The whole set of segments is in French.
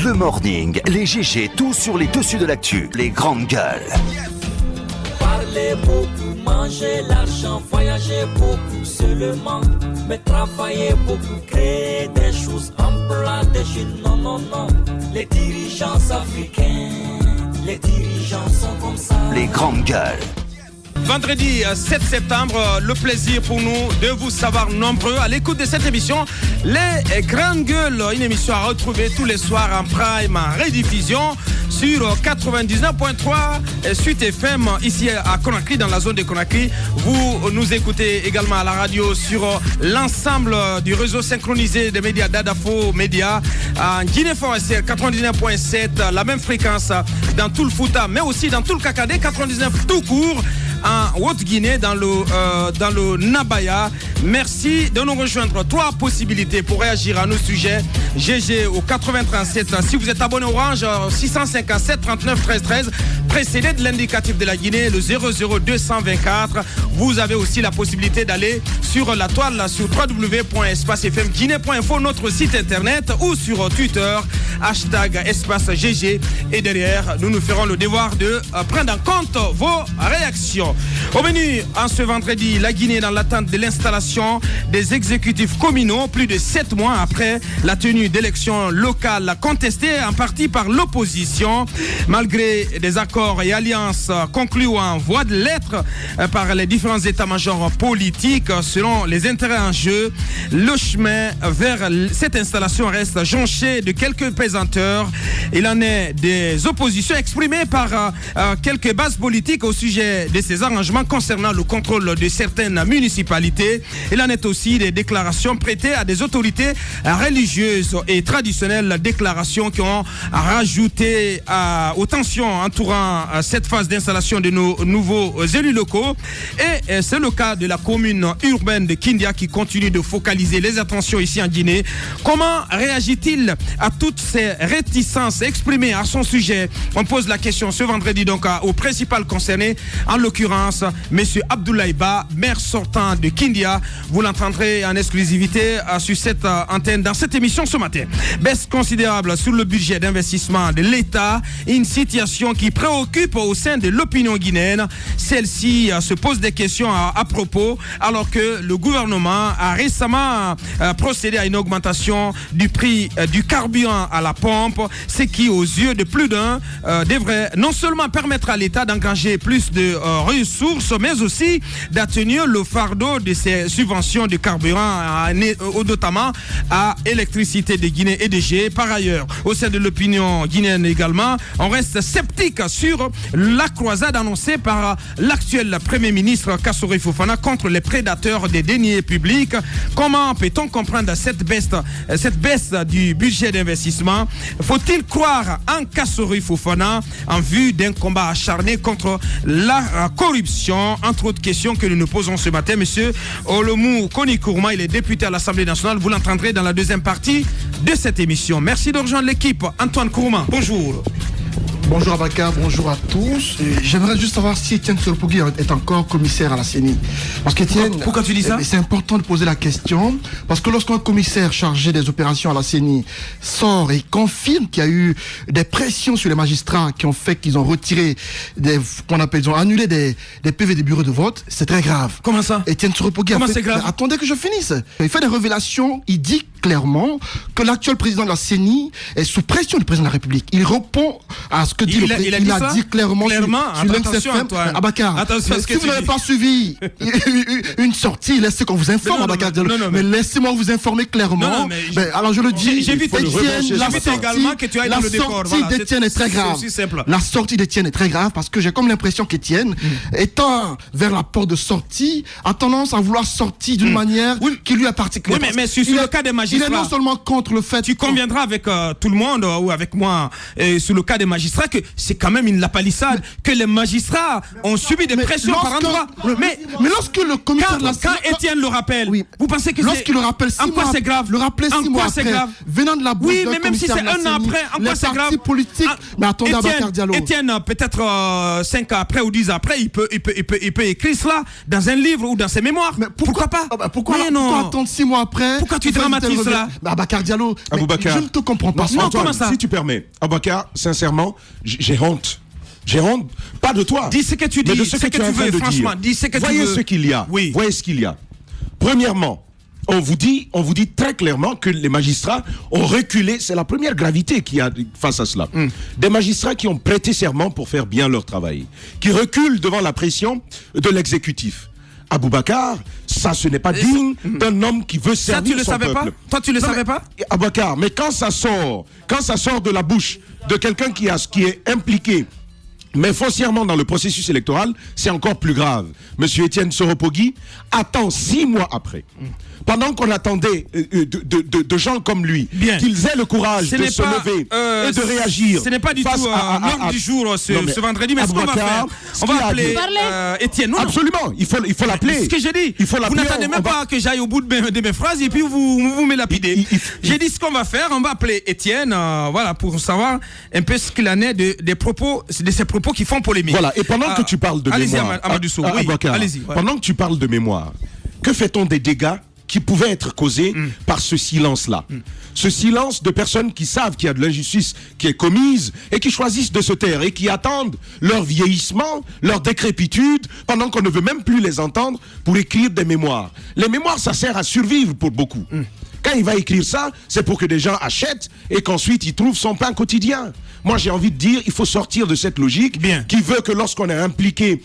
Le morning, les GG, tout sur les dessus de l'actu, les grandes gueules. Parler beaucoup, manger l'argent, voyager beaucoup seulement, mais travailler beaucoup, créer des choses, emploi des jeunes, non, non, non. Les dirigeants africains, les dirigeants sont comme ça. Les grandes gueules. Vendredi 7 septembre, le plaisir pour nous de vous savoir nombreux à l'écoute de cette émission. Les Grandes Gueules, une émission à retrouver tous les soirs en prime, en rediffusion sur 99.3 Suite FM ici à Conakry, dans la zone de Conakry. Vous nous écoutez également à la radio sur l'ensemble du réseau synchronisé des médias d'Adafo Média en Guinée forestière 99.7, la même fréquence dans tout le Fouta, mais aussi dans tout le Kakadé 99 tout court. En Haute-Guinée, dans le Nabaya. Merci de nous rejoindre. 3 possibilités pour réagir à nos sujets. GG au 8037. Si vous êtes abonné Orange, 657 39 13 13. Précédé de l'indicatif de la Guinée, le 00224. Vous avez aussi la possibilité d'aller sur la toile, sur www.espacefmguinée.info, notre site internet, ou sur Twitter, #EspaceGG. Et derrière, nous ferons le devoir de prendre en compte vos réactions. Au menu, en ce vendredi, la Guinée dans l'attente de l'installation des exécutifs communaux, plus de 7 mois après la tenue d'élections locales contestées en partie par l'opposition. Malgré des accords et alliances conclus en voie de lettres par les différents états-majors politiques, selon les intérêts en jeu, le chemin vers cette installation reste jonché de quelques pesanteurs. Il en est des oppositions exprimées par quelques bases politiques au sujet de ces arrangements concernant le contrôle de certaines municipalités. Il en est aussi des déclarations prêtées à des autorités religieuses et traditionnelles, déclarations qui ont rajouté aux tensions entourant cette phase d'installation de nos nouveaux élus locaux. Et c'est le cas de la commune urbaine de Kindia qui continue de focaliser les attentions ici en Guinée. Comment réagit-il à toutes ces réticences exprimées à son sujet? On pose la question ce vendredi donc au principal concerné, en l'occurrence Monsieur Abdoulaye Ba, maire sortant de Kindia. Vous l'entendrez en exclusivité sur cette antenne dans cette émission ce matin. Baisse considérable sur le budget d'investissement de l'État, une situation qui préoccupe au sein de l'opinion guinéenne. Celle-ci se pose des questions à propos, alors que le gouvernement a récemment procédé à une augmentation du prix du carburant à la pompe, ce qui, aux yeux de plus d'un, devrait non seulement permettre à l'État d'engager plus de ressources, mais aussi d'atténuer le fardeau de ces subventions de carburant, notamment à Électricité de Guinée et EDG. Par ailleurs, au sein de l'opinion guinéenne également, on reste sceptique sur la croisade annoncée par l'actuel Premier ministre Kassory Fofana contre les prédateurs des deniers publics. Comment peut-on comprendre cette baisse du budget d'investissement? Faut-il croire en Kassory Fofana en vue d'un combat acharné contre la corruption? Entre autres questions que nous nous posons ce matin. Monsieur Olomou Konikourma, il est député à l'Assemblée nationale. Vous l'entendrez dans la deuxième partie de cette émission. Merci de rejoindre l'équipe. Antoine Kourma, bonjour. Bonjour Abakar, bonjour à tous. J'aimerais juste savoir si Etienne Tshisekedi est encore commissaire à la CENI. Parce qu'Etienne, pourquoi tu dis ça? C'est important de poser la question. Parce que lorsqu'un commissaire chargé des opérations à la CENI sort et confirme qu'il y a eu des pressions sur les magistrats qui ont fait qu'ils ont retiré ils ont annulé des PV des bureaux de vote, c'est très grave. Comment ça? Etienne Tshisekedi Comment c'est grave? Attendez que je finisse. Il fait des révélations, il dit clairement que l'actuel président de la CENI est sous pression du président de la République. Il répond à ce que dit le président. Il a dit clairement sur l'XFM. Abakar, si vous n'avez pas suivi une sortie, laissez qu'on vous informe, Abakar. Mais laissez-moi vous informer clairement. Alors je le dis, j'évite également que tu ailles dans le décor. La sortie d'Etienne est très grave. La sortie d'Etienne est très grave parce que j'ai comme l'impression qu'Etienne, étant vers la porte de sortie, a tendance à vouloir sortir d'une manière qui lui appartient. Oui, mais sur le cas des magistrats, il est non seulement contre le fait... Tu conviendras avec tout le monde ou avec moi sur le cas des magistrats que c'est quand même une lapalissade, que les magistrats ont subi des pressions par endroit. Mais lorsque le commissaire de la quand Etienne le rappelle, vous pensez que c'est... Lorsqu'il le rappelle 6 mois... En quoi c'est grave? Le rappeler 6 mois après, venant de la bouche mais même si c'est un an après, en quoi c'est grave? Les partis politiques... Mais attendez, Abakar Diallo. Etienne, peut-être 5 ans après ou 10 ans après, il peut écrire cela dans un livre ou dans ses mémoires. Mais pourquoi pas? Pourquoi attendre 6 mois après? Pourquoi tu dramatises? cela? Aboubacar Diallo, je ne te comprends pas. Non, comment ça? Si tu permets, Aboubacar, sincèrement, j'ai honte. J'ai honte, pas de toi. Dis ce que tu dis, mais de ce que tu veux, franchement. Dis ce que Voyez tu veux. ce qu'il y a. Oui. Voyez ce qu'il y a. Premièrement, on vous dit très clairement que les magistrats ont reculé. C'est la première gravité qu'il y a face à cela. Des magistrats qui ont prêté serment pour faire bien leur travail, qui reculent devant la pression de l'exécutif. Aboubacar, ça, ce n'est pas digne d'un homme qui veut servir son peuple. Pas? Toi, tu le savais pas? Aboubacar, mais quand ça sort de la bouche de quelqu'un qui est impliqué, mais foncièrement dans le processus électoral, c'est encore plus grave. Monsieur Étienne Soropogui attend 6 mois après. Pendant qu'on attendait de gens comme lui, qu'ils aient le courage de se lever et de réagir. Ce n'est pas du tout l'ordre du jour ce vendredi, mais ce qu'on va faire, on va appeler Étienne. Non, absolument, il faut l'appeler. C'est ce que j'ai dit. Vous n'attendez même pas que j'aille au bout de mes phrases et puis vous me lapidez. J'ai dit ce qu'on va faire, on va appeler Étienne, voilà, pour savoir un peu ce qu'il en est de ces propos qui font polémique. Voilà, et pendant que tu parles de mémoire, allez-y, Amadou Sow, oui, allez-y. Pendant que tu parles de mémoire, que fait-on des dégâts qui pouvaient être causés par ce silence-là? Ce silence de personnes qui savent qu'il y a de l'injustice qui est commise et qui choisissent de se taire et qui attendent leur vieillissement, leur décrépitude, pendant qu'on ne veut même plus les entendre pour écrire des mémoires. Les mémoires, ça sert à survivre pour beaucoup. Quand il va écrire ça, c'est pour que des gens achètent et qu'ensuite il trouve son pain quotidien. Moi, j'ai envie de dire, il faut sortir de cette logique qui veut que lorsqu'on est impliqué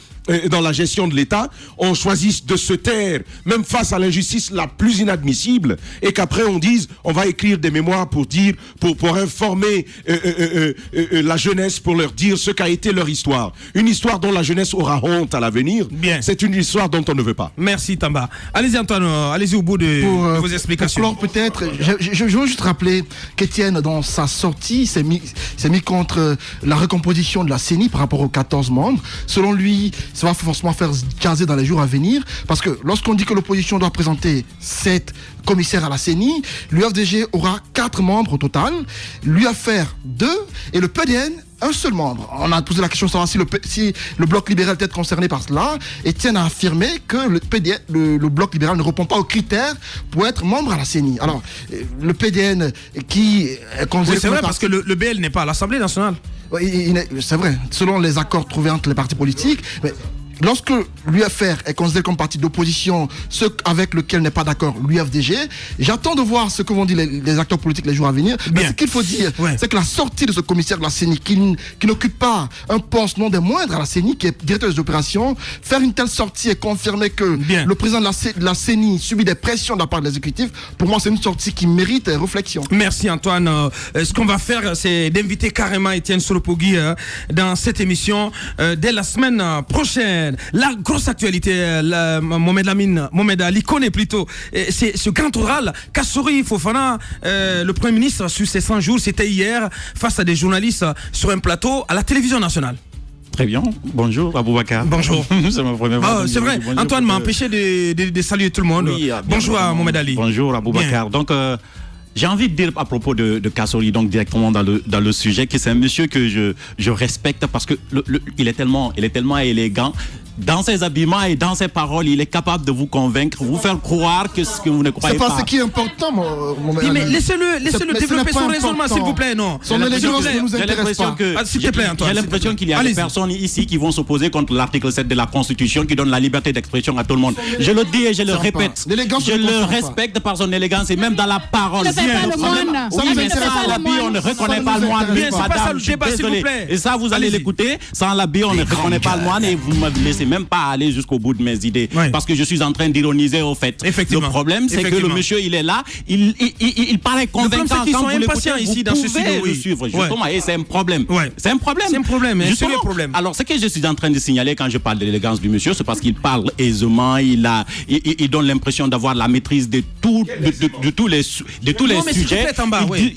dans la gestion de l'État, on choisisse de se taire, même face à l'injustice la plus inadmissible, et qu'après on dise, on va écrire des mémoires pour dire, pour informer la jeunesse, pour leur dire ce qu'a été leur histoire. Une histoire dont la jeunesse aura honte à l'avenir. C'est une histoire dont on ne veut pas. Merci Tamba. Allez-y Antoine, allez-y au bout de vos explications. Pour peut-être, je veux juste rappeler qu'Étienne, dans sa sortie, s'est mis contre la recomposition de la CENI par rapport aux 14 membres. Selon lui, ça va forcément faire jaser dans les jours à venir, parce que lorsqu'on dit que l'opposition doit présenter 7 commissaires à la CENI, l'UFDG aura 4 membres au total, l'UFR 2 et le PDN un seul membre. On a posé la question de savoir si le bloc libéral peut être concerné par cela. Étienne a affirmé que le bloc libéral ne répond pas aux critères pour être membre à la CENI. Alors, le PDN qui est considéré... Oui, c'est vrai, parce que le BL n'est pas à l'Assemblée nationale. C'est vrai, selon les accords trouvés entre les partis politiques. Mais lorsque l'UFR est considéré comme parti d'opposition, ceux avec lesquels n'est pas d'accord l'UFDG, j'attends de voir ce que vont dire les acteurs politiques les jours à venir. Mais ce qu'il faut dire, c'est que la sortie de ce commissaire de la CENI, qui n'occupe pas un poste non des moindres à la CENI, qui est directeur des opérations, faire une telle sortie et confirmer que le président de la CENI subit des pressions de la part de l'exécutif, pour moi c'est une sortie qui mérite réflexion. Merci Antoine. Ce qu'on va faire, c'est d'inviter carrément Étienne Soropogui dans cette émission dès la semaine prochaine. La grosse actualité, Mohamed Ali connaît plutôt, c'est ce grand oral Kassori Fofana, le Premier ministre sur ses 100 jours, c'était hier, face à des journalistes sur un plateau à la télévision nationale. Très bien, bonjour Aboubacar. Bonjour. C'est ma première fois. C'est vrai, bonjour, Antoine m'a empêché de saluer tout le monde. Oui, bonjour à Mohamed Ali. Bonjour Aboubacar. Donc, j'ai envie de dire à propos de Kassori, donc directement dans le sujet, que c'est un monsieur que je respecte parce que il est tellement élégant. Dans ses habillements et dans ses paroles, il est capable de vous convaincre, vous faire croire que ce que vous ne croyez pas. C'est pas ce qui est important, mon mais laissez-le développer son raisonnement, s'il vous plaît, non. Son élégance ne nous intéresse pas. S'il te plaît, Antoine. J'ai l'impression qu'il y a des personnes ici qui vont s'opposer contre l'article 7 de la Constitution qui donne la liberté d'expression à tout le monde. Je le dis et je le répète. Je le respecte par son élégance et même dans la parole. Ne fais pas le moine. Oui, mais sans l'habit, on ne reconnaît pas le moine. Madame, je suis désolé. Et ça, vous allez l'écouter. Sans l'habit, on ne reconnaît pas le moine et vous me laissez même pas aller jusqu'au bout de mes idées, parce que je suis en train d'ironiser au fait. Le problème, c'est que le monsieur, il est là, il paraît convaincant. Ils sont impatients ici dans ce studio. Le suivre, justement, et c'est un problème. C'est un problème. C'est un problème, un sérieux problème. Alors, ce que je suis en train de signaler quand je parle de l'élégance du monsieur, c'est parce qu'il parle aisément, il donne l'impression d'avoir la maîtrise de tous les sujets.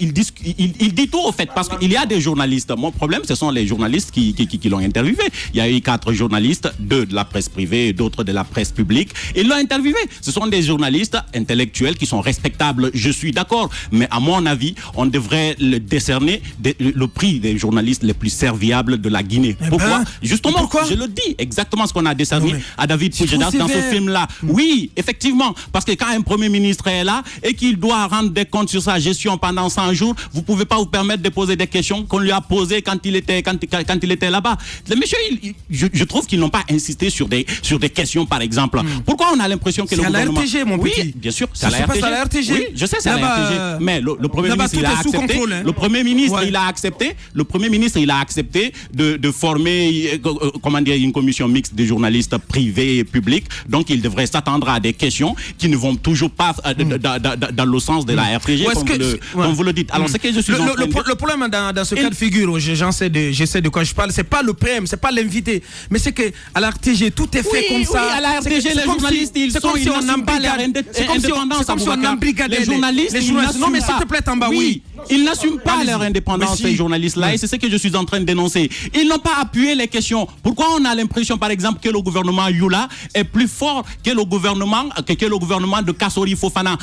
Il dit tout au fait, parce qu'il y a des journalistes. Mon problème, ce sont les journalistes qui l'ont interviewé. Il y a eu 4 journalistes, 2 ceux de la presse privée et d'autres de la presse publique. Ils l'ont interviewé. Ce sont des journalistes intellectuels qui sont respectables, je suis d'accord. Mais à mon avis, on devrait le décerner le prix des journalistes les plus serviables de la Guinée. Pourquoi? Justement, pourquoi? Je le dis, exactement ce qu'on a décerné à David Pujadas dans ce film-là. Oui, effectivement, parce que quand un Premier ministre est là et qu'il doit rendre des comptes sur sa gestion pendant 100 jours, vous ne pouvez pas vous permettre de poser des questions qu'on lui a posées quand il était là-bas. Les messieurs, je trouve qu'ils n'ont pas insisté sur des questions, par exemple. Pourquoi on a l'impression que le gouvernement... C'est à la RTG, mon petit. Oui, bien sûr, c'est à la RTG. Oui, je sais, c'est à la RTG. Mais le Premier ministre, il a accepté. Le Premier ministre, il a accepté. Le Premier ministre, il a accepté de former, une commission mixte de journalistes privés et publics. Donc, il devrait s'attendre à des questions qui ne vont toujours pas dans le sens de la RTG, comme vous le dites. Alors, c'est que je suis le problème dans ce cas de figure, j'essaie de quoi je parle, c'est pas le PM, c'est pas l'invité, mais c'est que à la RTG tout est fait comme ça. À la RTG, les journalistes, ils n'ont pas leur indépendance. C'est comme si on embrigadait les journalistes. Non, mais s'il te plaît, Tamba, oui. Ils n'assument pas leur indépendance, ces journalistes-là, et c'est ce que je suis en train de dénoncer. Ils n'ont pas appuyé les questions. Pourquoi on a l'impression, par exemple, que le gouvernement Youla est plus fort que le gouvernement de Kassori Fofana?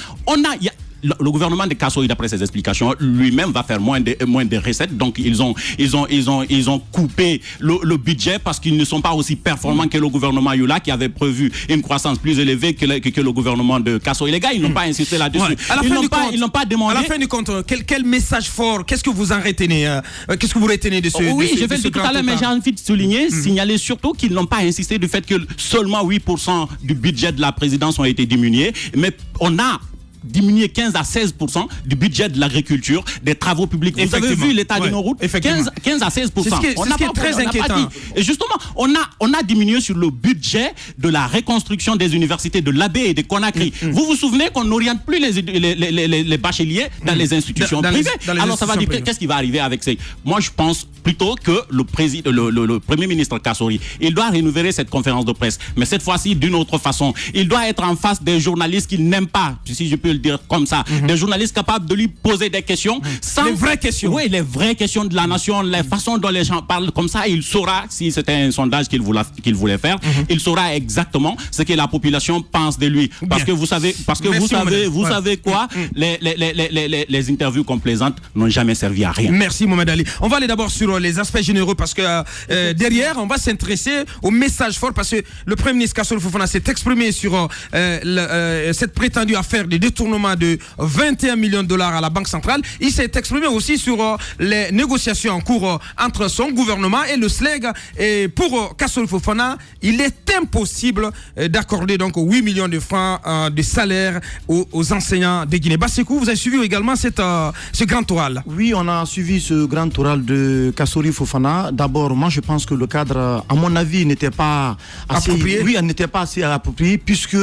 Le gouvernement de Kassori, d'après ses explications, lui-même va faire moins de recettes. Donc ils ont coupé le budget parce qu'ils ne sont pas aussi performants que le gouvernement Youla qui avait prévu une croissance plus élevée que le gouvernement de Kassori. Les gars, ils n'ont pas insisté là-dessus. Ouais. Ils n'ont pas demandé. À la fin du compte, quel message fort? Qu'est-ce que vous en retenez? Qu'est-ce que vous retenez de ce? Oui, je vais le dire tout à l'heure, mais j'ai envie de souligner, signaler surtout qu'ils n'ont pas insisté du fait que seulement 8% du budget de la présidence ont été diminués, mais on a diminuer 15 à 16% du budget de l'agriculture, des travaux publics. Vous avez vu l'état de nos routes? 15 à 16%. C'est ce qui est très inquiétant. Et justement, on a diminué sur le budget de la reconstruction des universités de l'Abbé et de Conakry. Vous vous souvenez qu'on n'oriente plus les bacheliers dans les institutions privées. Alors ça va dire, qu'est-ce qui va arriver avec ces... Moi, je pense plutôt que le Premier ministre Kassori, il doit renouveler cette conférence de presse, mais cette fois-ci d'une autre façon. Il doit être en face des journalistes qu'il n'aime pas, si je peux le dire comme ça, des journalistes capables de lui poser des questions, les vraies questions. Oui, les vraies questions de la nation, la façon dont les gens parlent, comme ça, il saura, si c'était un sondage qu'il voulait faire, il saura exactement ce que la population pense de lui. Parce que vous savez quoi, les interviews complaisantes n'ont jamais servi à rien. Merci Mohamed Ali. On va aller d'abord sur les aspects généraux parce que derrière, on va s'intéresser au message fort parce que le Premier ministre Kassori Fofana s'est exprimé sur cette prétendue affaire de détournement de 21 millions de dollars à la Banque centrale. Il s'est exprimé aussi sur les négociations en cours entre son gouvernement et le SLEG. Et pour Kassori Fofana, il est impossible d'accorder donc 8 millions de francs de salaire aux enseignants de Guinée. Bassekou, vous avez suivi également ce grand oral? Oui, on a suivi ce grand oral de Kassori Fofana. D'abord, moi je pense que le cadre, à mon avis, n'était pas assez approprié. Oui, n'était pas assez approprié puisque...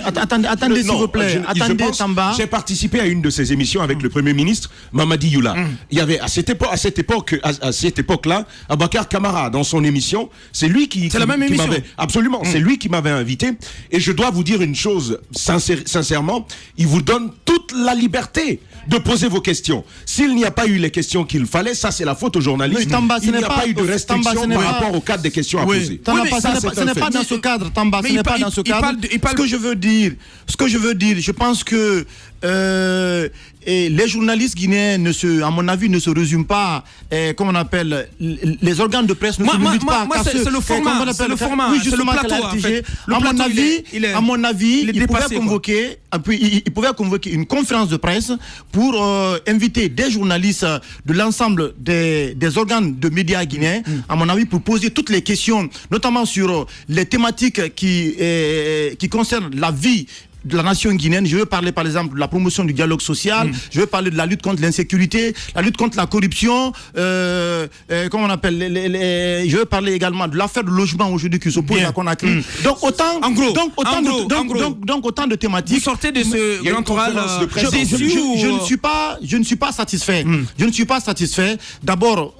attendez s'il vous plaît. J'ai participé à une de ces émissions avec le Premier ministre Mamadi Youla. Il y avait à cette époque-là, Abakar Kamara dans son émission. C'est lui qui m'avait absolument. C'est lui qui m'avait invité. Et je dois vous dire une chose sincèrement, il vous donne toute la liberté de poser vos questions. S'il n'y a pas eu les questions qu'il fallait, ça c'est la faute aux journalistes. Il n'y a pas eu de restriction par rapport au cadre des questions à poser. Ce n'est pas dans ce cadre, Tamba. Ce n'est pas dans ce cadre. Ce que je veux dire, je pense que et les journalistes guinéens, à mon avis, ne se résument pas, comment on appelle, les organes de presse ne se limitent pas à c'est le format, c'est le format, oui, justement, c'est le plateau, en fait. À mon avis, il pouvait convoquer une conférence de presse pour inviter des journalistes de l'ensemble des organes de médias guinéens, à mon avis, pour poser toutes les questions, notamment sur les thématiques qui concernent la vie de la nation guinéenne. Je veux parler par exemple de la promotion du dialogue social, je veux parler de la lutte contre l'insécurité, la lutte contre la corruption, comment on appelle, je veux parler également de l'affaire de logement aujourd'hui qui s'oppose à Conakry. Donc autant de thématiques. Vous sortez de ce grand oral je ne suis pas satisfait. Je ne suis pas satisfait d'abord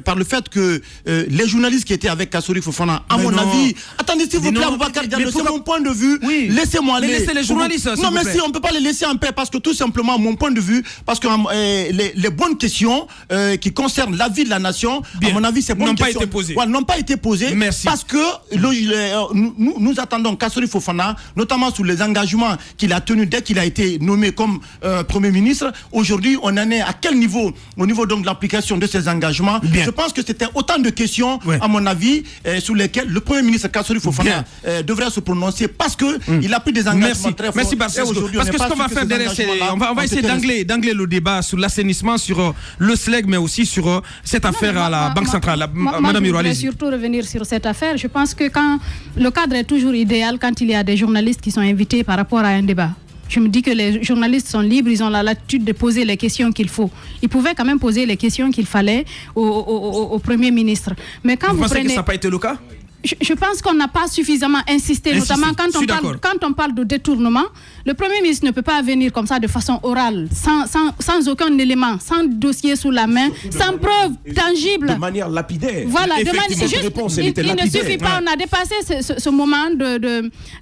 par le fait que les journalistes qui étaient avec Kassori Fofana, à mon avis, attendez s'il vous plaît, Aboubacar Diallo, c'est mon point de vue. Laissez-moi aller. journalistes. Non, mais si, on ne peut pas les laisser en paix parce que tout simplement, mon point de vue, parce que les bonnes questions qui concernent la vie de la nation, à mon avis, ces bonnes questions n'ont pas été posées. Merci. Parce que nous attendons Kassori Fofana, notamment sur les engagements qu'il a tenus dès qu'il a été nommé comme Premier ministre. Aujourd'hui, on en est à quel niveau? Au niveau donc de l'application de ces engagements. Je pense que c'était autant de questions, à mon avis, sur lesquelles le Premier ministre Kassori Fofana devrait se prononcer parce qu'il a pris des engagements très forts. Merci, parce que ce qu'on va faire derrière, c'est on va essayer d'angler le débat sur l'assainissement, sur le SLEG, mais aussi sur cette affaire à la Banque centrale. Madame Hiro, allez-y. Je voudrais surtout revenir sur cette affaire. Je pense que quand le cadre est toujours idéal quand il y a des journalistes qui sont invités par rapport à un débat. Je me dis que les journalistes sont libres, ils ont la latitude de poser les questions qu'il faut. Ils pouvaient quand même poser les questions qu'il fallait au Premier ministre. Mais quand vous pensez prenez... que ça n'a pas été le cas? Je pense qu'on n'a pas suffisamment insisté, notamment quand on parle de détournement. Le Premier ministre ne peut pas venir comme ça de façon orale, sans aucun élément, sans dossier sous la main, sans preuve tangible. De manière lapidaire. Voilà, il ne suffit pas, on a dépassé ce moment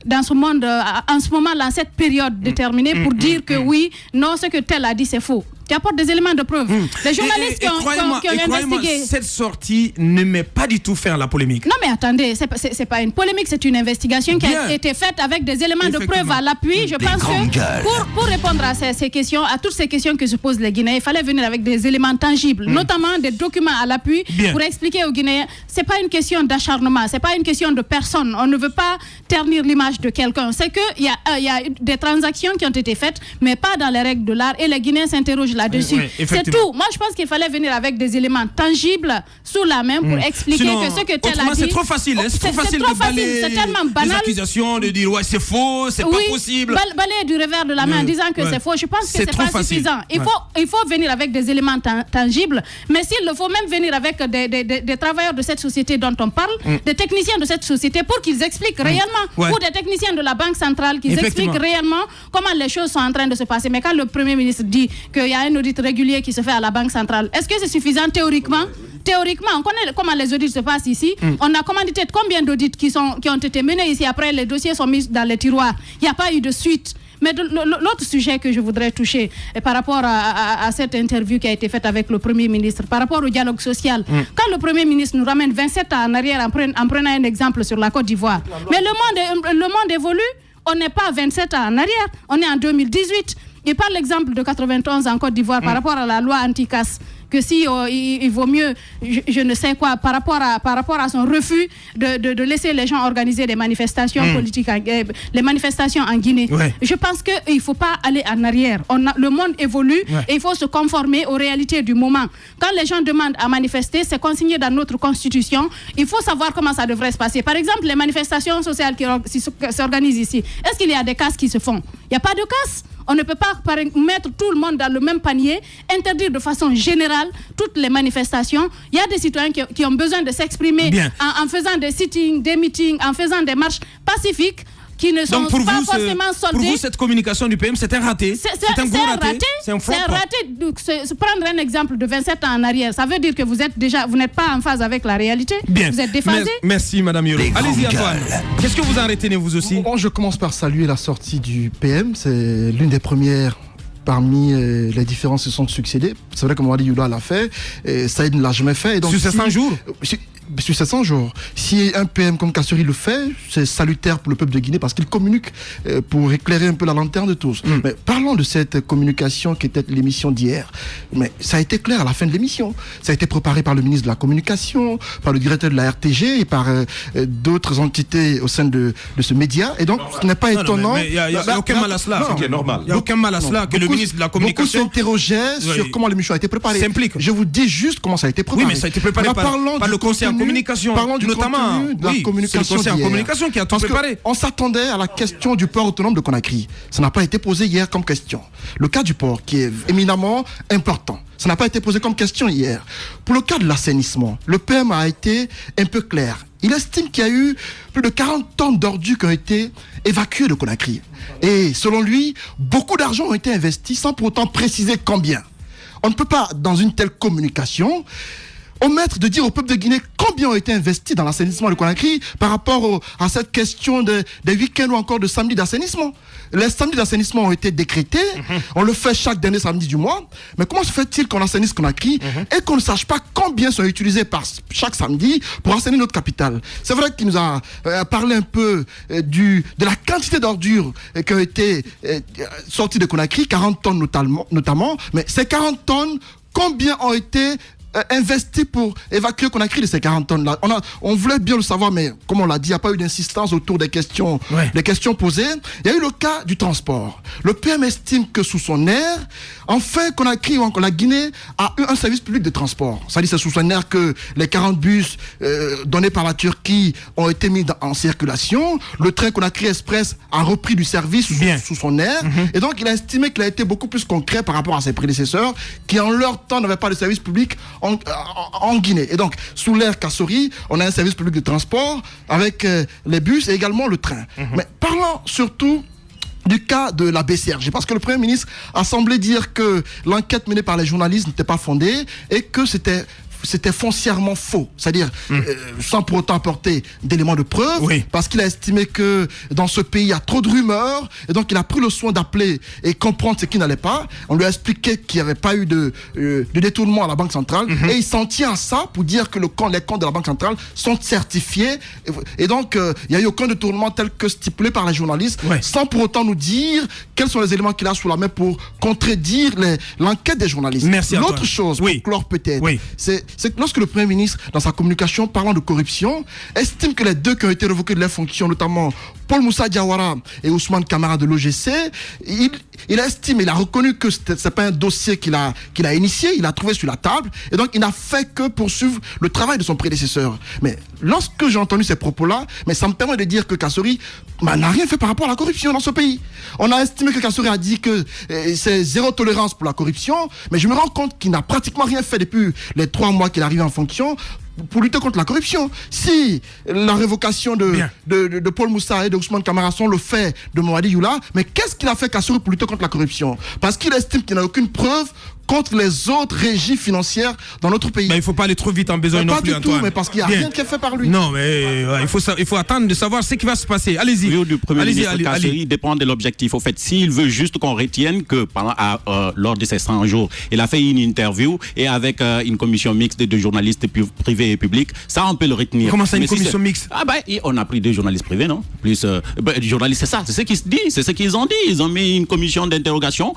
dans ce monde, en ce moment, dans cette période déterminée, pour dire que oui, non, ce que tel a dit, c'est faux. Qui apporte des éléments de preuve. Les journalistes qui ont investigué. Cette sortie ne met pas du tout fin à la polémique. Non, mais attendez, c'est pas une polémique, c'est une investigation qui a été faite avec des éléments de preuve à l'appui. Je pense que pour répondre à ces questions, à toutes ces questions que se posent les Guinéens, il fallait venir avec des éléments tangibles, notamment des documents à l'appui pour expliquer aux Guinéens. C'est pas une question d'acharnement, c'est pas une question de personne. On ne veut pas ternir l'image de quelqu'un. C'est qu'il y a des transactions qui ont été faites, mais pas dans les règles de l'art, et les Guinéens s'interrogent là-dessus. C'est tout. Moi, je pense qu'il fallait venir avec des éléments tangibles sous la main pour expliquer que ce que tel a dit... C'est trop facile. C'est trop facile de balayer les accusations, de dire ouais, c'est faux, c'est pas possible. Balayer du revers de la main en disant que c'est faux, je pense que c'est pas suffisant. Il faut venir avec des éléments tangibles, mais s'il le faut, même venir avec des travailleurs de cette société dont on parle, des techniciens de cette société pour qu'ils expliquent réellement, ou des techniciens de la Banque centrale qui expliquent réellement comment les choses sont en train de se passer. Mais quand le Premier ministre dit qu'il y a un audit régulier qui se fait à la Banque centrale, est-ce que c'est suffisant théoriquement? Théoriquement, on connaît comment les audits se passent ici. On a commandité combien d'audits qui ont été menés ici. Après, les dossiers sont mis dans les tiroirs. Il n'y a pas eu de suite. Mais l'autre sujet que je voudrais toucher par rapport à cette interview qui a été faite avec le Premier ministre, par rapport au dialogue social, quand le Premier ministre nous ramène 27 ans en arrière en prenant un exemple sur la Côte d'Ivoire, mais le monde évolue, on n'est pas 27 ans en arrière, on est en 2018. Il parle l'exemple de 91 en Côte d'Ivoire par rapport à la loi anti-casse, que si il vaut mieux, je ne sais quoi, par rapport à son refus de laisser les gens organiser des manifestations politiques, les manifestations en Guinée. Je pense qu'il ne faut pas aller en arrière. Le monde évolue et il faut se conformer aux réalités du moment. Quand les gens demandent à manifester, c'est consigné dans notre constitution. Il faut savoir comment ça devrait se passer. Par exemple, les manifestations sociales qui s'organisent ici, est-ce qu'il y a des casses qui se font? Il n'y a pas de casses. On ne peut pas mettre tout le monde dans le même panier, interdire de façon générale toutes les manifestations. Il y a des citoyens qui ont besoin de s'exprimer en faisant des sittings, des meetings, en faisant des marches pacifiques qui ne sont pas forcément soldées. Pour vous, cette communication du PM, c'est un raté. C'est un gros raté. C'est un raté. Prendre un exemple de 27 ans en arrière, ça veut dire que vous n'êtes pas en phase avec la réalité. Vous êtes déphasé. Merci, Madame Hiro. Allez-y, Antoine. Qu'est-ce que vous en retenez, vous aussi? Je commence par saluer la sortie du PM. C'est l'une des premières parmi les différences qui se sont succédés. C'est vrai que Mamadi Youla l'a fait, et Saïd ne l'a jamais fait. Et donc, sur ces 100 jours sur ces 100 jours. Si un PM comme Kassori le fait, c'est salutaire pour le peuple de Guinée parce qu'il communique pour éclairer un peu la lanterne de tous. Mais parlons de cette communication qui était l'émission d'hier. Mais ça a été clair à la fin de l'émission. Ça a été préparé par le ministre de la Communication, par le directeur de la RTG et par d'autres entités au sein de ce média. Et donc, ce n'est pas étonnant. Il n'y a aucun mal à cela. C'est normal. Il n'y a aucun mal à cela que le ministre de la Communication... Beaucoup s'interrogeaient sur comment l'émission a été préparée. Je vous dis juste comment ça a été préparé. Oui, mais ça a été préparé par le conseil en communication. Parlons du notamment de la communication. C'est le conseil en communication qui a tout préparé. On s'attendait à la question du port autonome de Conakry. Ça n'a pas été posé hier comme question. Le cas du port, qui est éminemment important, ça n'a pas été posé comme question hier. Pour le cas de l'assainissement, le PM a été un peu clair. Il estime qu'il y a eu plus de 40 tonnes d'ordures qui ont été évacuées de Conakry. Et selon lui, beaucoup d'argent ont été investis sans pour autant préciser combien. On ne peut pas, dans une telle communication, omettre de dire au peuple de Guinée combien ont été investis dans l'assainissement de Conakry par rapport à cette question des week-ends ou encore de samedi d'assainissement. Les samedis d'assainissement ont été décrétés, on le fait chaque dernier samedi du mois, mais comment se fait-il qu'on assainisse Conakry et qu'on ne sache pas combien sont utilisés par chaque samedi pour assainir notre capitale? C'est vrai qu'il nous a parlé un peu de la quantité d'ordures qui ont été sorties de Conakry, 40 tonnes notamment, mais ces 40 tonnes, combien ont été investi pour évacuer Conakry de ces 40 tonnes-là? On voulait bien le savoir, mais comme on l'a dit, il n'y a pas eu d'insistance autour des questions posées. Il y a eu le cas du transport. Le PM estime que sous son aire, enfin Conakry ou encore la Guinée a eu un service public de transport. C'est-à-dire c'est sous son aire que les 40 bus donnés par la Turquie ont été mis en circulation. Le train Conakry Express a repris du service sous son aire. Et donc il a estimé qu'il a été beaucoup plus concret par rapport à ses prédécesseurs qui en leur temps n'avaient pas de service public en Guinée. Et donc, sous l'ère Kassori, on a un service public de transport avec les bus et également le train. Mais parlons surtout du cas de la BCRG, parce que le Premier ministre a semblé dire que l'enquête menée par les journalistes n'était pas fondée et que c'était foncièrement faux, c'est-à-dire sans pour autant apporter d'éléments de preuve, parce qu'il a estimé que dans ce pays il y a trop de rumeurs, et donc il a pris le soin d'appeler et comprendre ce qui n'allait pas. On lui a expliqué qu'il n'y avait pas eu de détournement à la Banque centrale, et il s'en tient à ça pour dire que les comptes de la Banque centrale sont certifiés, et donc il n'y a eu aucun détournement tel que stipulé par les journalistes, sans pour autant nous dire quels sont les éléments qu'il a sous la main pour contredire l'enquête des journalistes. L'autre chose, pour clore peut-être, c'est que lorsque le Premier ministre, dans sa communication parlant de corruption, estime que les deux qui ont été révoqués de leurs fonctions, notamment Paul Moussa Diawara et Ousmane Camara de l'OGC, il estime, il a reconnu que ce n'est pas un dossier qu'il a initié, il a trouvé sur la table, et donc il n'a fait que poursuivre le travail de son prédécesseur. Mais lorsque j'ai entendu ces propos-là, mais ça me permet de dire que Kassori n'a rien fait par rapport à la corruption dans ce pays. On a estimé que Kassori a dit que c'est zéro tolérance pour la corruption, mais je me rends compte qu'il n'a pratiquement rien fait depuis les 3 mois qu'il est arrivé en fonction pour lutter contre la corruption. Si la révocation de Paul Moussa et de Ousmane Camara sont le fait de Mamadi Youla, mais qu'est-ce qu'il a fait Kassori pour lutter contre la corruption? Parce qu'il estime qu'il n'a aucune preuve contre les autres régies financières dans notre pays. Il ne faut pas aller trop vite en besogne non plus, Antoine. Pas du tout, mais parce qu'il n'y a rien qui est fait par lui. Non, mais il faut attendre de savoir ce qui va se passer. Allez-y. Le Premier ministre Kassori dépend de l'objectif. Au fait, s'il veut juste qu'on retienne que lors de ces 100 jours, il a fait une interview et avec une commission mixte de journalistes privés et publics, ça on peut le retenir. Comment ça, une commission mixte? On a pris 2 journalistes privés, non? Plus journalistes, c'est ça, c'est ce qui se dit, c'est ce qu'ils ont dit. Ils ont mis une commission d'interrogation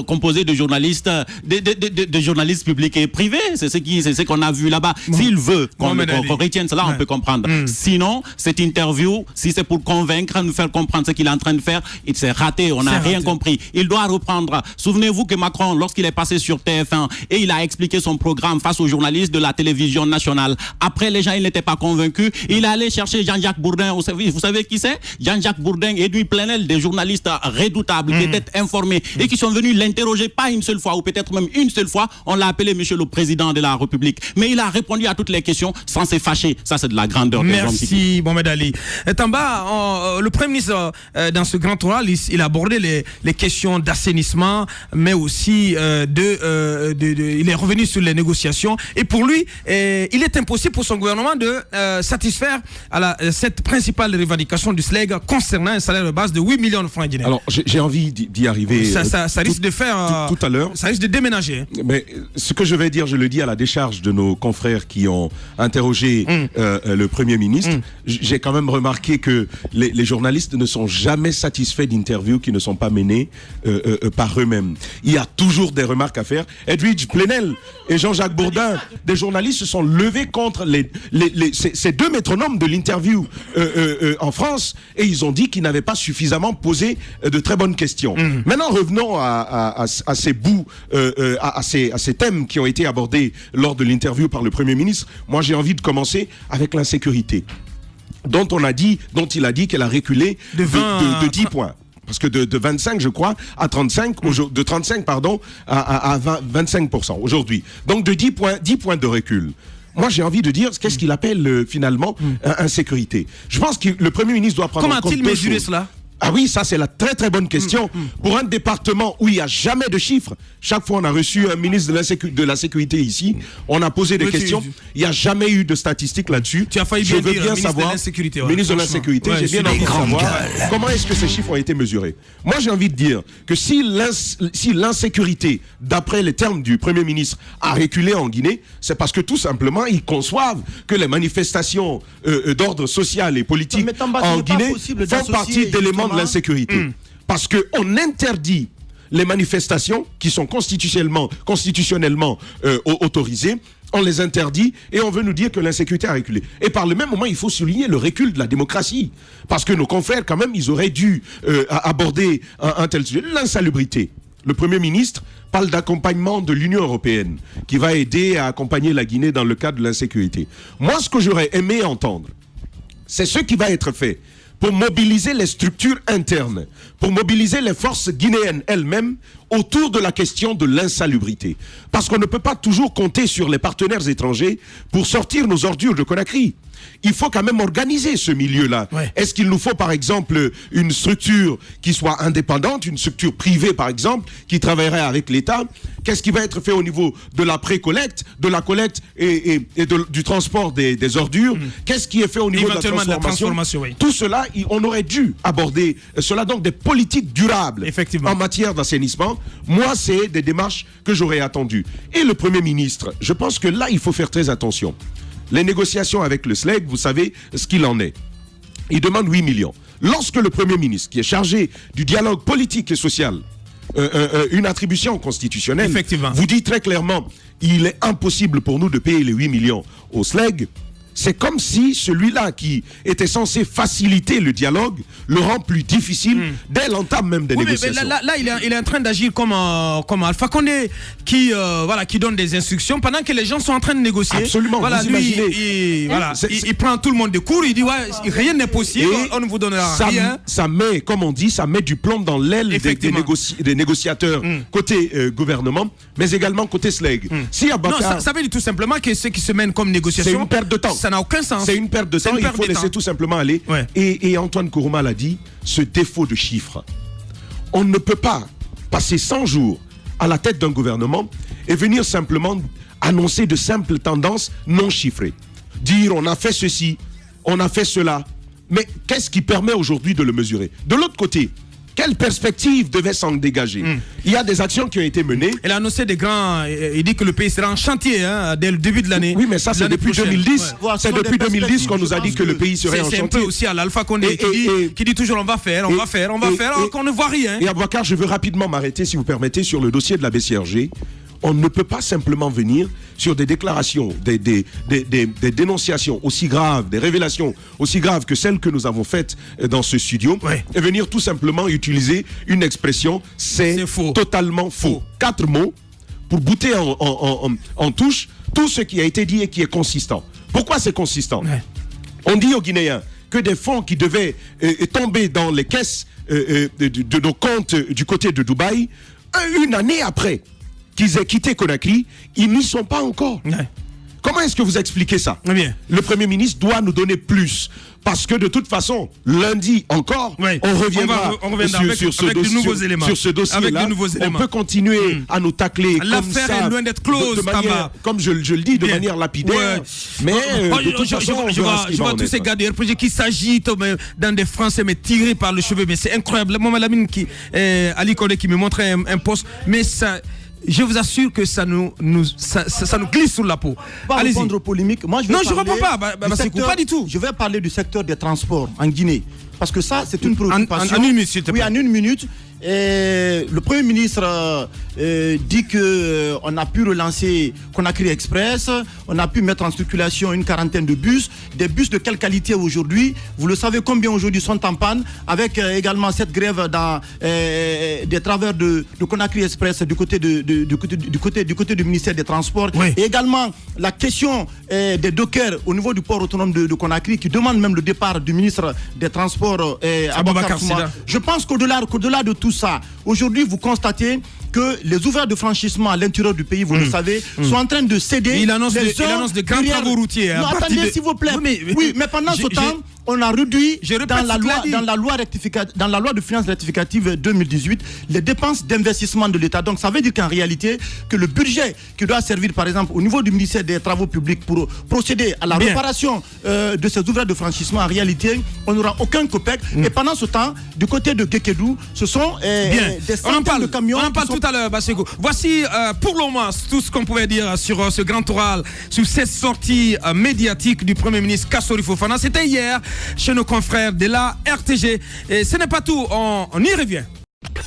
composée de journalistes de journalistes publics et privés, c'est ce qu'on a vu là-bas. S'il veut qu'on retienne cela, on peut comprendre. Sinon, cette interview, si c'est pour convaincre, nous faire comprendre ce qu'il est en train de faire, il s'est raté, on n'a rien compris. Il doit reprendre. Souvenez-vous que Macron, lorsqu'il est passé sur TF1 et il a expliqué son programme face aux journalistes de la télévision nationale, après les gens, ils n'étaient pas convaincus, il allait chercher Jean-Jacques Bourdin. Vous savez qui c'est? Jean-Jacques Bourdin, Edoui Plenel, des journalistes redoutables qui étaient informés et qui sont venus l'interroger pas une seule fois, ou peut-être même une seule fois. On l'a appelé monsieur le président de la République, mais il a répondu à toutes les questions sans se fâcher. Ça, c'est de la grandeur des hommes. Merci Mohamed Ali. Tamba, le Premier ministre dans ce grand oral, il a abordé les questions d'assainissement, mais aussi il est revenu sur les négociations, et pour lui il est impossible pour son gouvernement de satisfaire à cette principale revendication du SLEG concernant un salaire de base de 8 millions de francs guinéens. Alors j'ai envie d'y arriver. Ça risque de faire tout à l'heure. Ça risque de déménager. Mais ce que je vais dire, je le dis à la décharge de nos confrères qui ont interrogé le Premier ministre. J'ai quand même remarqué que les journalistes ne sont jamais satisfaits d'interviews qui ne sont pas menées par eux-mêmes. Il y a toujours des remarques à faire. Edwidge Plenel et Jean-Jacques Bourdin, des journalistes, se sont levés contre ces 2 métronomes de l'interview en France, et ils ont dit qu'ils n'avaient pas suffisamment posé de très bonnes questions. Maintenant, revenons à ces bouts, à ces thèmes qui ont été abordés lors de l'interview par le Premier ministre. Moi, j'ai envie de commencer avec l'insécurité, dont il a dit qu'elle a reculé de 10 points. Parce que de 25, je crois, à 35, de 35, pardon, à 25% aujourd'hui. Donc de 10 points de recul. Moi, j'ai envie de dire, qu'est-ce qu'il appelle finalement insécurité? Je pense que le Premier ministre doit prendre en compte. Comment a-t-il mesuré cela? Ah oui, ça c'est la très très bonne question. Pour un département où il n'y a jamais de chiffres, chaque fois on a reçu un ministre de la Sécurité ici, on a posé des questions, il n'y a jamais eu de statistiques là-dessus. Tu as failli bien dire ministre de l'Insécurité. Ministre de l'Insécurité, j'ai bien envie de savoir comment est-ce que ces chiffres ont été mesurés. Moi j'ai envie de dire que si l'insécurité, d'après les termes du Premier ministre, a reculé en Guinée, c'est parce que tout simplement ils conçoivent que les manifestations d'ordre social et politique en Guinée font partie d'éléments de l'insécurité. Parce qu'on interdit les manifestations qui sont constitutionnellement autorisées, on les interdit et on veut nous dire que l'insécurité a reculé. Et par le même moment, il faut souligner le recul de la démocratie. Parce que nos confrères, quand même, ils auraient dû aborder un tel sujet. L'insalubrité. Le Premier ministre parle d'accompagnement de l'Union européenne qui va aider à accompagner la Guinée dans le cadre de l'insécurité. Moi, ce que j'aurais aimé entendre, c'est ce qui va être fait pour mobiliser les structures internes, pour mobiliser les forces guinéennes elles-mêmes autour de la question de l'insalubrité. Parce qu'on ne peut pas toujours compter sur les partenaires étrangers pour sortir nos ordures de Conakry. Il faut quand même organiser ce milieu-là. Ouais. Est-ce qu'il nous faut par exemple une structure qui soit indépendante, une structure privée par exemple, qui travaillerait avec l'État? Qu'est-ce qui va être fait au niveau de la pré-collecte, de la collecte et du transport des ordures? Qu'est-ce qui est fait au niveau de la transformation? Oui. Tout cela, on aurait dû aborder cela, donc des politiques durables en matière d'assainissement. Moi, c'est des démarches que j'aurais attendues. Et le Premier ministre, je pense que là, il faut faire très attention. Les négociations avec le SLEG, vous savez ce qu'il en est. Il demande 8 millions. Lorsque le Premier ministre, qui est chargé du dialogue politique et social, une attribution constitutionnelle, vous dit très clairement, il est impossible pour nous de payer les 8 millions au SLEG, c'est comme si celui-là qui était censé faciliter le dialogue le rend plus difficile dès l'entame même des négociations. Mais là, il est en train d'agir comme Alpha Condé qui donne des instructions pendant que les gens sont en train de négocier. Absolument, voilà, vous imaginez. Il prend tout le monde de court, il dit rien n'est possible, on ne vous donnera rien. Ça met, comme on dit, ça met du plomb dans l'aile des négociateurs côté gouvernement, mais également côté SLEG. Si Abakar... ça veut dire tout simplement que ceux qui se mènent comme négociation, c'est une perte de temps. Ça n'a aucun sens. C'est une perte de temps, il faut laisser tout simplement aller. Ouais. Et Antoine Kourouma l'a dit, ce défaut de chiffres. On ne peut pas passer 100 jours à la tête d'un gouvernement et venir simplement annoncer de simples tendances non chiffrées. Dire on a fait ceci, on a fait cela. Mais qu'est-ce qui permet aujourd'hui de le mesurer? De l'autre côté, quelle perspective devait s'en dégager? Il y a des actions qui ont été menées. Il a annoncé des grands... Il dit que le pays sera en chantier dès le début de l'année. Oui, mais ça, c'est depuis 2010. Ouais. C'est depuis 2010 qu'on nous a dit que le pays serait en chantier. C'est un peu aussi à l'Alpha Condé qui dit toujours on va faire, alors qu'on ne voit rien. Et Abouakar, je veux rapidement m'arrêter, si vous permettez, sur le dossier de la BCRG. On ne peut pas simplement venir sur des déclarations, des dénonciations aussi graves, des révélations aussi graves que celles que nous avons faites dans ce studio, et venir tout simplement utiliser une expression, c'est totalement faux. 4 mots pour bouter en touche tout ce qui a été dit et qui est consistant. Pourquoi c'est consistant? On dit aux Guinéens que des fonds qui devaient tomber dans les caisses de nos comptes du côté de Dubaï, une année après qu'ils aient quitté Conakry, ils n'y sont pas encore. Comment est-ce que vous expliquez ça? Le Premier ministre doit nous donner plus. Parce que de toute façon, lundi encore, on reviendra sur ce dossier-là. On peut continuer à nous tacler comme ça. L'affaire est loin d'être close, comme je le dis, de manière lapidaire. Mais de toute façon, je vois tous ces gars de RPG qui s'agitent dans des Français, mais tirés par le cheveu. Mais c'est incroyable. Moi, Ali Kodé qui me montrait un poste. Mais ça... Je vous assure que ça nous glisse sous la peau. Pas répondre aux polémiques. Moi, je ne réponds pas du tout. Je vais parler du secteur des transports en Guinée. Parce que ça, c'est une préoccupation. En une minute, s'il te plaît. Oui, en une minute. Et le Premier ministre dit qu'on a pu relancer Conakry Express, on a pu mettre en circulation une quarantaine de bus. Des bus de quelle qualité aujourd'hui? Vous le savez combien aujourd'hui sont en panne, avec également cette grève dans des travailleurs de Conakry Express du côté du ministère des Transports. Oui. Et également la question des dockers au niveau du port autonome de Conakry qui demande même le départ du ministre des Transports Aboubacar Souma. Je pense qu'au-delà de tout ça, aujourd'hui vous constatez que les ouverts de franchissement à l'intérieur du pays, vous le savez, sont en train de céder. Il annonce de grands travaux routiers. Non, attendez, s'il vous plaît. Oui, mais pendant ce temps, on a réduit dans la loi de finances rectificative 2018 les dépenses d'investissement de l'État. Donc ça veut dire qu'en réalité, que le budget qui doit servir par exemple au niveau du ministère des Travaux publics pour procéder à la réparation de ces ouvrages de franchissement, en réalité, on n'aura aucun copec. Et pendant ce temps, du côté de Guékédou, ce sont des centaines de camions. On en parle tout à l'heure, Bassego. Voici pour le moment tout ce qu'on pouvait dire sur ce grand oral, sur cette sortie médiatique du Premier ministre Kassori Fofana. C'était hier chez nos confrères de la RTG. Et ce n'est pas tout, on y revient.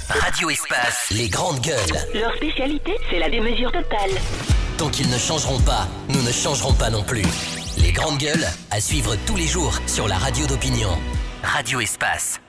Radio Espace, les grandes gueules. Leur spécialité, c'est la démesure totale. Tant qu'ils ne changeront pas, nous ne changerons pas non plus. Les grandes gueules, à suivre tous les jours sur la radio d'opinion. Radio Espace.